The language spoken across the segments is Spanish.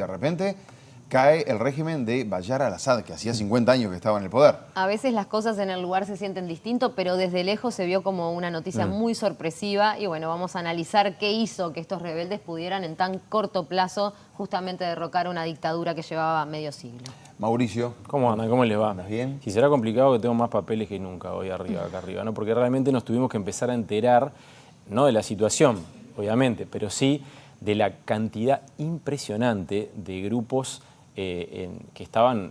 De repente cae el régimen de Bashar al-Assad, que hacía 50 años que estaba en el poder. A veces las cosas en el lugar se sienten distinto, pero desde lejos se vio como una noticia muy sorpresiva. Y bueno, vamos a analizar qué hizo que estos rebeldes pudieran en tan corto plazo justamente derrocar una dictadura que llevaba medio siglo. Mauricio. ¿Cómo andan? ¿Cómo les va? ¿Andas bien? Si será complicado, que tengo más papeles que nunca hoy acá arriba, ¿no? Porque realmente nos tuvimos que empezar a enterar, no de la situación, obviamente, pero sí de la cantidad impresionante de grupos que estaban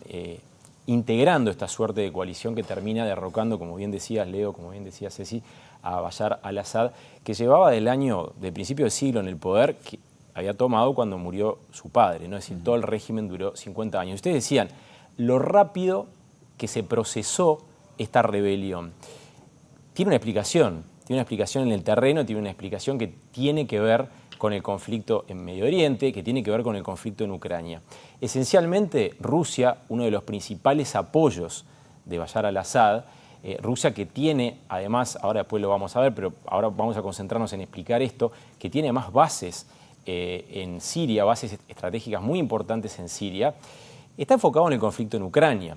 integrando esta suerte de coalición que termina derrocando, como bien decías Leo, como bien decía Ceci, a Bashar al-Assad, que llevaba del principio del siglo en el poder, que había tomado cuando murió su padre, ¿no? Es decir, todo el régimen duró 50 años. Ustedes decían lo rápido que se procesó esta rebelión. Tiene una explicación en el terreno, tiene una explicación que tiene que ver con el conflicto en Medio Oriente, que tiene que ver con el conflicto en Ucrania. Esencialmente, Rusia, uno de los principales apoyos de Bashar al-Assad, Rusia que tiene, además, ahora después lo vamos a ver, pero ahora vamos a concentrarnos en explicar esto, que tiene más bases en Siria, bases estratégicas muy importantes en Siria, está enfocado en el conflicto en Ucrania.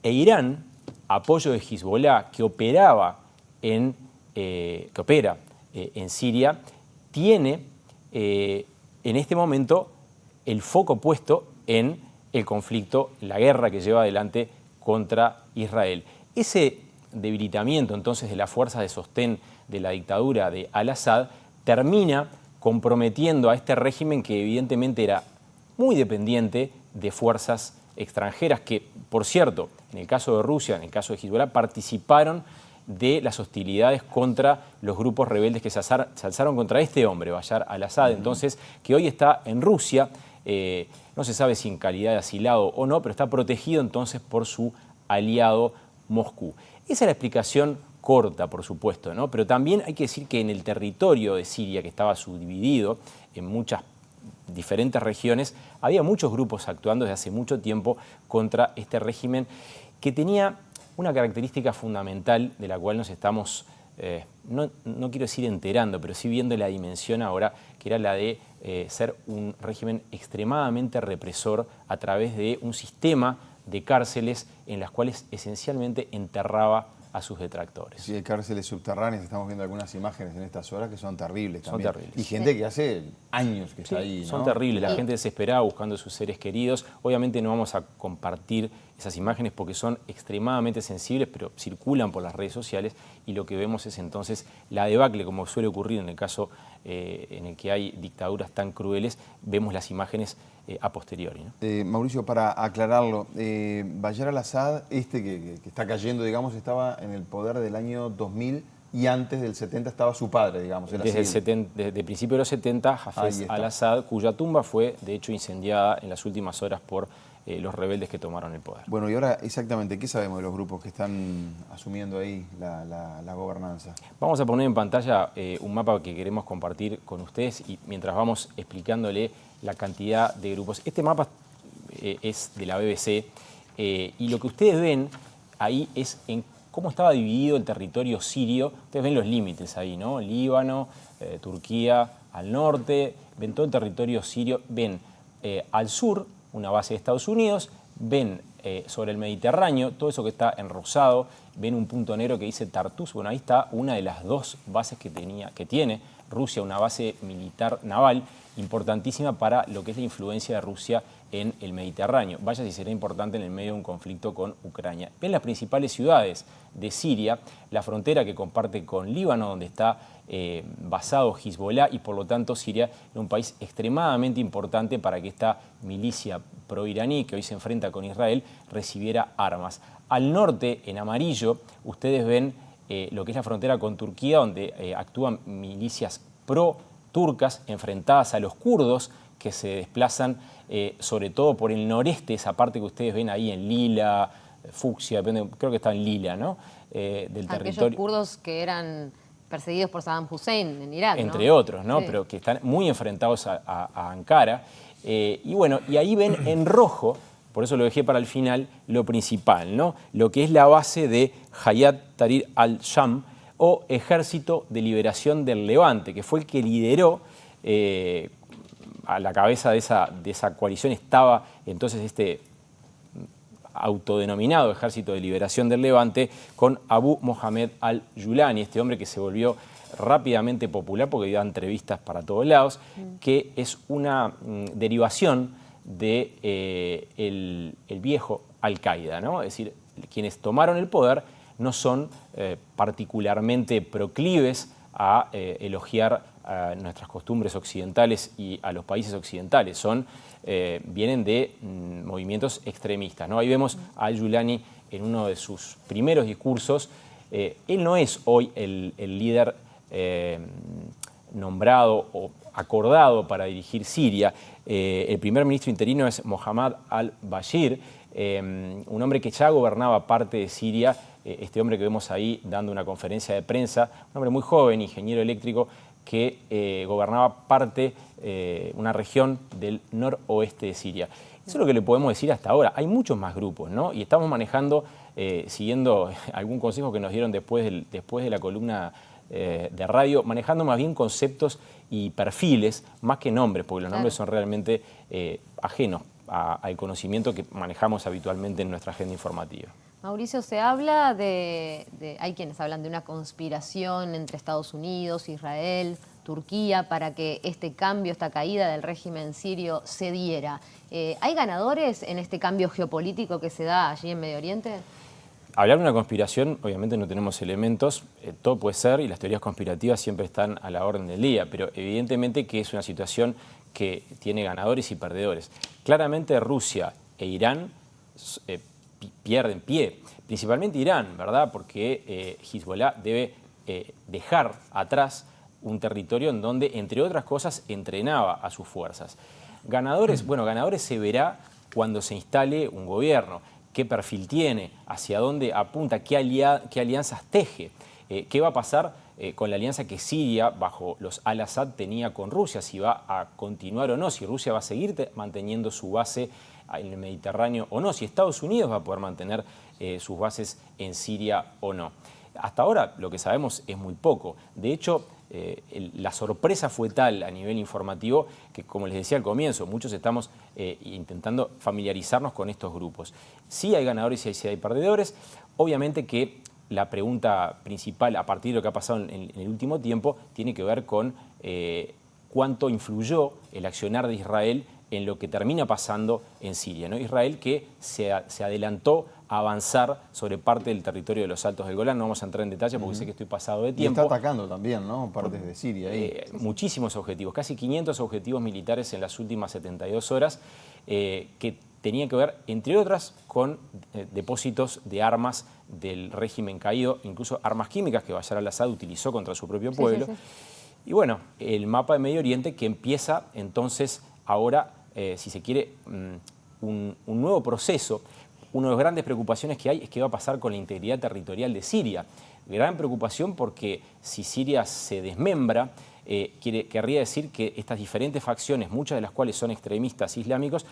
E Irán, apoyo de Hezbollah, que opera en Siria, tiene en este momento el foco puesto en el conflicto, la guerra que lleva adelante contra Israel. Ese debilitamiento entonces de las fuerzas de sostén de la dictadura de al-Assad termina comprometiendo a este régimen que evidentemente era muy dependiente de fuerzas extranjeras que, por cierto, en el caso de Rusia, en el caso de Hezbollah, participaron de las hostilidades contra los grupos rebeldes que se alzaron contra este hombre, Bashar al-Assad, entonces, que hoy está en Rusia, no se sabe si en calidad de asilado o no, pero está protegido entonces por su aliado Moscú. Esa es la explicación corta, por supuesto, ¿no? Pero también hay que decir que en el territorio de Siria, que estaba subdividido en muchas diferentes regiones, había muchos grupos actuando desde hace mucho tiempo contra este régimen que tenía una característica fundamental de la cual nos estamos, no quiero decir enterando, pero sí viendo la dimensión ahora, que era la de ser un régimen extremadamente represor a través de un sistema de cárceles en las cuales esencialmente enterraba a sus detractores. Sí, hay cárceles subterráneas, estamos viendo algunas imágenes en estas horas que son terribles también. Son terribles. Y gente que hace años que está ahí, ¿no? Son terribles, la gente desesperada buscando a sus seres queridos. Obviamente no vamos a compartir esas imágenes porque son extremadamente sensibles, pero circulan por las redes sociales y lo que vemos es entonces la debacle, como suele ocurrir en el caso en el que hay dictaduras tan crueles, vemos las imágenes a posteriori, ¿no? Mauricio, para aclararlo, Bashar al-Assad, que está cayendo, digamos, estaba en el poder del año 2000 y antes del 70 estaba su padre, digamos. Desde principio de los 70, Hafez al-Assad, cuya tumba fue, de hecho, incendiada en las últimas horas por los rebeldes que tomaron el poder. Bueno, y ahora exactamente, ¿qué sabemos de los grupos que están asumiendo ahí la gobernanza? Vamos a poner en pantalla un mapa que queremos compartir con ustedes y mientras vamos explicándole la cantidad de grupos. Este mapa es de la BBC y lo que ustedes ven ahí es en cómo estaba dividido el territorio sirio. Ustedes ven los límites ahí, ¿no? Líbano, Turquía, al norte, ven todo el territorio sirio, ven al sur una base de Estados Unidos, ven sobre el Mediterráneo, todo eso que está en rosado, ven un punto negro que dice Tartus. Bueno, ahí está una de las dos bases que tiene Rusia, una base militar naval importantísima para lo que es la influencia de Rusia en el Mediterráneo. Vaya si será importante en el medio de un conflicto con Ucrania. Ven las principales ciudades de Siria, la frontera que comparte con Líbano, donde está basado Hezbollah, y por lo tanto Siria es un país extremadamente importante para que esta milicia pro-iraní que hoy se enfrenta con Israel recibiera armas. Al norte, en amarillo, ustedes ven lo que es la frontera con Turquía, donde actúan milicias pro-turcas enfrentadas a los kurdos que se desplazan sobre todo por el noreste, esa parte que ustedes ven ahí en lila, fucsia, creo que está en lila, ¿no? Del territorio. Aquellos kurdos que eran perseguidos por Saddam Hussein en Irak, ¿no? Entre otros, ¿no? Sí. Pero que están muy enfrentados a Ankara. Y bueno, y ahí ven en rojo, por eso lo dejé para el final, lo principal, ¿no? Lo que es la base de Hayat Tahrir al-Sham, o Ejército de Liberación del Levante, que fue el que lideró a la cabeza de esa coalición estaba entonces este autodenominado Ejército de Liberación del Levante, con Abu Mohamed al-Yulani, este hombre que se volvió rápidamente popular porque dio entrevistas para todos lados, que es una derivación de el viejo Al-Qaeda, ¿no? Es decir, quienes tomaron el poder no son particularmente proclives a elogiar a nuestras costumbres occidentales y a los países occidentales, vienen de movimientos extremistas, ¿no? Ahí vemos a al-Yulani en uno de sus primeros discursos. Él no es hoy el líder nombrado o acordado para dirigir Siria. El primer ministro interino es Mohammad al-Bashir, un hombre que ya gobernaba parte de Siria, este hombre que vemos ahí dando una conferencia de prensa, un hombre muy joven, ingeniero eléctrico, que gobernaba una región del noroeste de Siria. Eso es lo que le podemos decir hasta ahora. Hay muchos más grupos, ¿no? Y estamos manejando, siguiendo algún consejo que nos dieron después de la columna de radio, manejando más bien conceptos y perfiles más que nombres, porque los nombres son realmente ajenos al conocimiento que manejamos habitualmente en nuestra agenda informativa. Mauricio, se habla hay quienes hablan de una conspiración entre Estados Unidos, Israel, Turquía, para que este cambio, esta caída del régimen sirio se diera. ¿Hay ganadores en este cambio geopolítico que se da allí en Medio Oriente? Hablar de una conspiración, obviamente no tenemos elementos, todo puede ser y las teorías conspirativas siempre están a la orden del día, pero evidentemente que es una situación que tiene ganadores y perdedores. Claramente Rusia e Irán pierden pie, principalmente Irán, ¿verdad? Porque Hezbollah debe dejar atrás un territorio en donde, entre otras cosas, entrenaba a sus fuerzas. Ganadores, bueno, ganadores se verá cuando se instale un gobierno. ¿Qué perfil tiene? ¿Hacia dónde apunta? ¿Qué alianzas teje? ¿Qué va a pasar con la alianza que Siria, bajo los al-Assad, tenía con Rusia? Si va a continuar o no, si Rusia va a seguir manteniendo su base en el Mediterráneo o no, si Estados Unidos va a poder mantener sus bases en Siria o no. Hasta ahora lo que sabemos es muy poco. De hecho, la sorpresa fue tal a nivel informativo que, como les decía al comienzo, muchos estamos intentando familiarizarnos con estos grupos. Sí hay ganadores y sí hay perdedores. Obviamente que la pregunta principal, a partir de lo que ha pasado en el último tiempo, tiene que ver con cuánto influyó el accionar de Israel en lo que termina pasando en Siria, ¿no? Israel que se adelantó a avanzar sobre parte del territorio de los Altos del Golán. No vamos a entrar en detalle porque sé que estoy pasado de tiempo. Y está atacando también, ¿no? Partes de Siria. Muchísimos objetivos, casi 500 objetivos militares en las últimas 72 horas que tenían que ver, entre otras, con depósitos de armas del régimen caído, incluso armas químicas que Bashar al-Assad utilizó contra su propio pueblo. Sí. Y bueno, el mapa de Medio Oriente que empieza entonces ahora, si se quiere, un nuevo proceso. Una de las grandes preocupaciones que hay es qué va a pasar con la integridad territorial de Siria. Gran preocupación porque si Siria se desmembra, querría decir que estas diferentes facciones, muchas de las cuales son extremistas islámicos,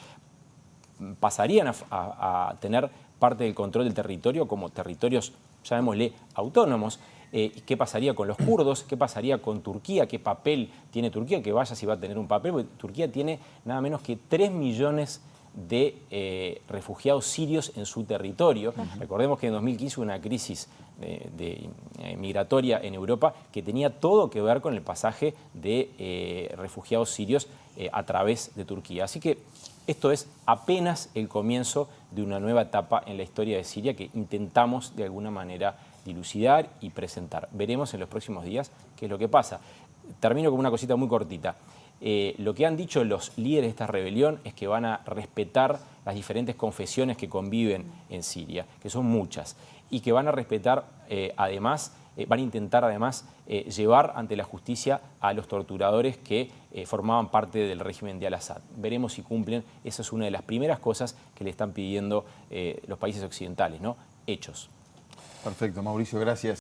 pasarían a tener parte del control del territorio como territorios, llamémosle, autónomos. ¿Qué pasaría con los kurdos? ¿Qué pasaría con Turquía? ¿Qué papel tiene Turquía? Que vaya si va a tener un papel, porque Turquía tiene nada menos que 3 millones de refugiados sirios en su territorio. Recordemos que en 2015 hubo una crisis migratoria en Europa que tenía todo que ver con el pasaje de refugiados sirios a través de Turquía. Así que esto es apenas el comienzo de una nueva etapa en la historia de Siria que intentamos de alguna manera dilucidar y presentar. Veremos en los próximos días qué es lo que pasa. Termino con una cosita muy cortita. Lo que han dicho los líderes de esta rebelión es que van a respetar las diferentes confesiones que conviven en Siria, que son muchas, y que van a respetar además, van a intentar además llevar ante la justicia a los torturadores que formaban parte del régimen de al-Assad. Veremos si cumplen. Esa es una de las primeras cosas que le están pidiendo los países occidentales, ¿no? Hechos. Perfecto, Mauricio, gracias.